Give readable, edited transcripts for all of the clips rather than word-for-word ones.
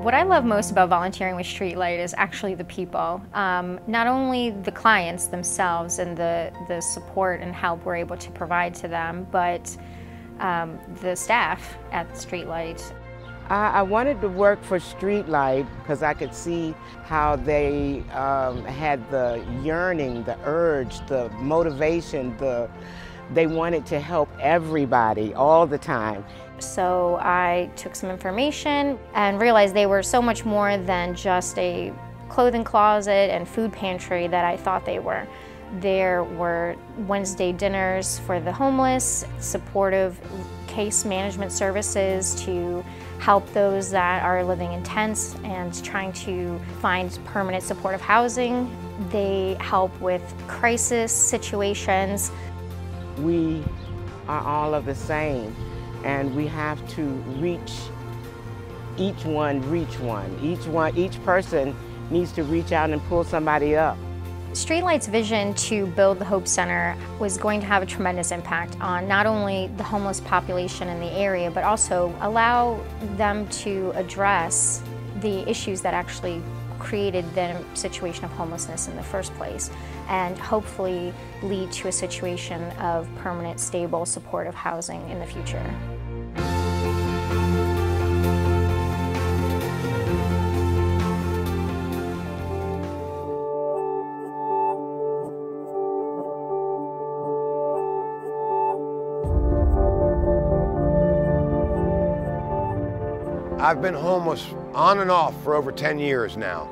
What I love most about volunteering with StreetLight is actually the people. Not only the clients themselves and the support and help we're able to provide to them, but the staff at StreetLight. I wanted to work for StreetLight because I could see how they had the yearning, the urge, the motivation, they wanted to help everybody all the time. So I took some information and realized they were so much more than just a clothing closet and food pantry that I thought they were. There were Wednesday dinners for the homeless, supportive case management services to help those that are living in tents and trying to find permanent supportive housing. They help with crisis situations. We are all of the same, and we have to reach each one. Each person needs to reach out and pull somebody up. StreetLight's vision to build the Hope Center was going to have a tremendous impact on not only the homeless population in the area, but also allow them to address the issues that actually created the situation of homelessness in the first place, and hopefully lead to a situation of permanent, stable, supportive housing in the future. I've been homeless on and off for over 10 years now.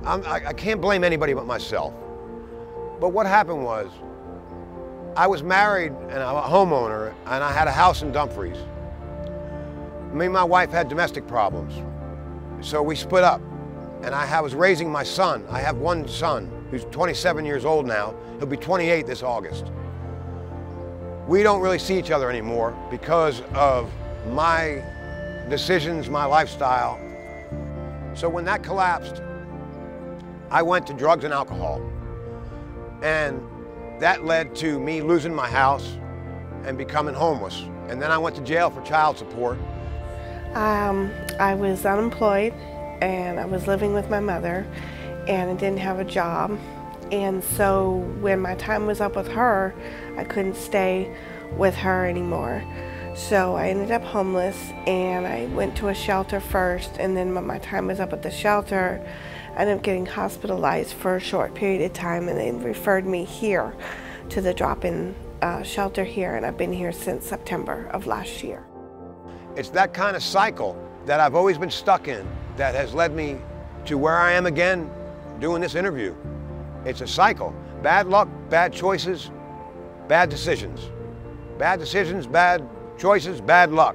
I can't blame anybody but myself. But what happened was, I was married and I'm a homeowner, and I had a house in Dumfries. Me and my wife had domestic problems, so we split up. And I was raising my son. I have one son who's 27 years old now. He'll be 28 this August. We don't really see each other anymore because of my decisions, my lifestyle. So when that collapsed, I went to drugs and alcohol. And that led to me losing my house and becoming homeless. And then I went to jail for child support. I was unemployed and I was living with my mother, and I didn't have a job. And so when my time was up with her, I couldn't stay with her anymore. So I ended up homeless, and I went to a shelter first, and then when my time was up at the shelter, I ended up getting hospitalized for a short period of time, and they referred me here to the drop-in shelter here, and I've been here since September of last year. It's that kind of cycle that I've always been stuck in that has led me to where I am again doing this interview. It's a cycle. Bad luck, bad choices, bad decisions. Bad decisions, bad choices, bad luck.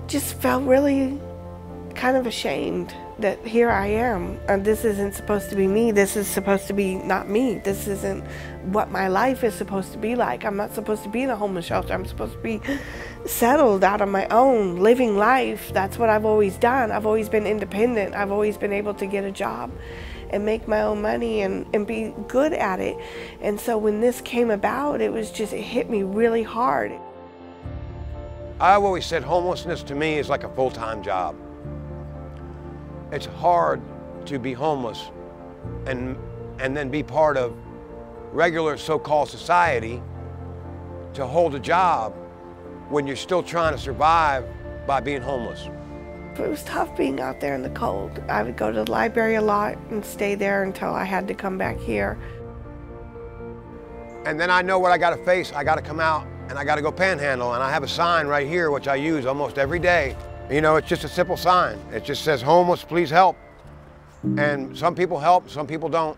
Just felt really kind of ashamed that here I am, and this isn't supposed to be me. This is supposed to be not me. This isn't what my life is supposed to be like. I'm not supposed to be in a homeless shelter. I'm supposed to be settled out on my own, living life. That's what I've always done. I've always been independent. I've always been able to get a job and make my own money and be good at it. And so when this came about, it hit me really hard. I've always said homelessness to me is like a full-time job. It's hard to be homeless and then be part of regular so-called society, to hold a job when you're still trying to survive by being homeless. It was tough being out there in the cold. I would go to the library a lot and stay there until I had to come back here. And then I know what I got to face. I got to come out and I got to go panhandle, and I have a sign right here which I use almost every day. You know, it's just a simple sign. It just says, "Homeless, please help." And some people help, some people don't.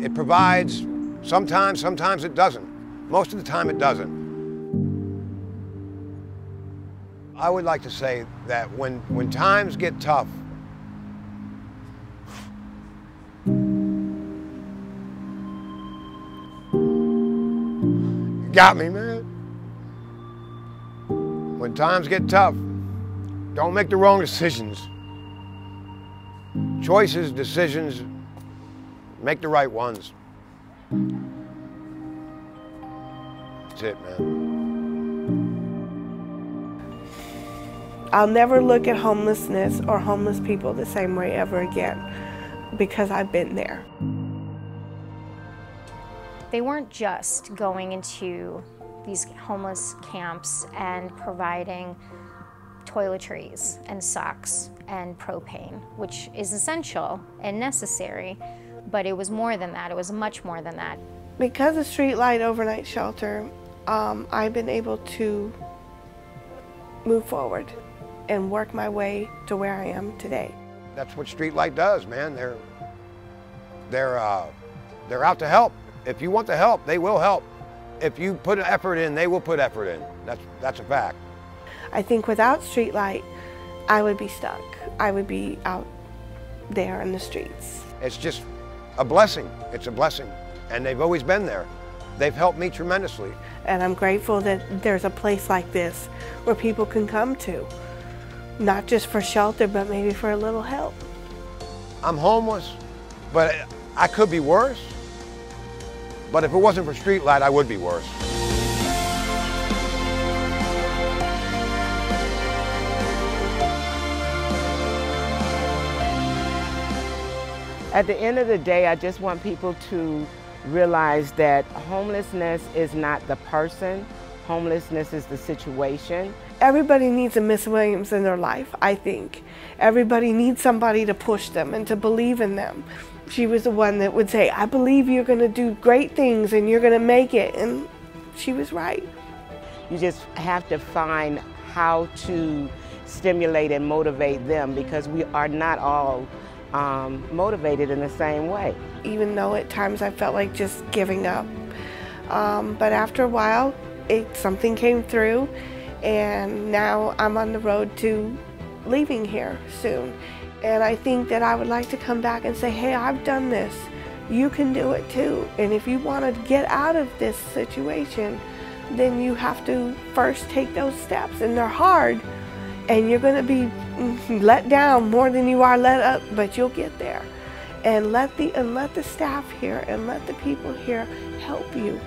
It provides sometimes, sometimes it doesn't. Most of the time it doesn't. I would like to say that when times get tough, you got me, man. When times get tough, don't make the wrong decisions. Choices, decisions, make the right ones. That's it, man. I'll never look at homelessness or homeless people the same way ever again, because I've been there. They weren't just going into these homeless camps and providing toiletries and socks and propane, which is essential and necessary, but it was more than that. It was much more than that. Because of StreetLight Overnight Shelter, I've been able to move forward and work my way to where I am today. That's what StreetLight does, man. They're out to help. If you want to help, they will help. If you put effort in, they will put effort in. That's a fact. I think without StreetLight, I would be stuck. I would be out there in the streets. It's just a blessing. It's a blessing. And they've always been there. They've helped me tremendously. And I'm grateful that there's a place like this where people can come to, not just for shelter, but maybe for a little help. I'm homeless, but I could be worse. But if it wasn't for StreetLight, I would be worse. At the end of the day, I just want people to realize that homelessness is not the person. Homelessness is the situation. Everybody needs a Miss Williams in their life, I think. Everybody needs somebody to push them and to believe in them. She was the one that would say, I believe you're going to do great things and you're going to make it. And she was right. You just have to find how to stimulate and motivate them, because we are not all motivated in the same way. Even though at times I felt like just giving up. But after a while, something came through, and now I'm on the road to leaving here soon. And I think that I would like to come back and say, hey, I've done this. You can do it too. And if you want to get out of this situation, then you have to first take those steps. And they're hard, and you're going to be let down more than you are let up, but you'll get there. And let the staff here and let the people here help you.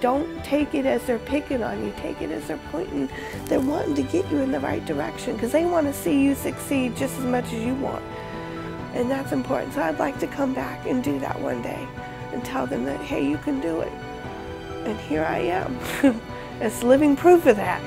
Don't take it as they're picking on you. Take it as they're pointing. They're wanting to get you in the right direction, because they want to see you succeed just as much as you want. And that's important. So I'd like to come back and do that one day and tell them that, hey, you can do it. And here I am. It's living proof of that.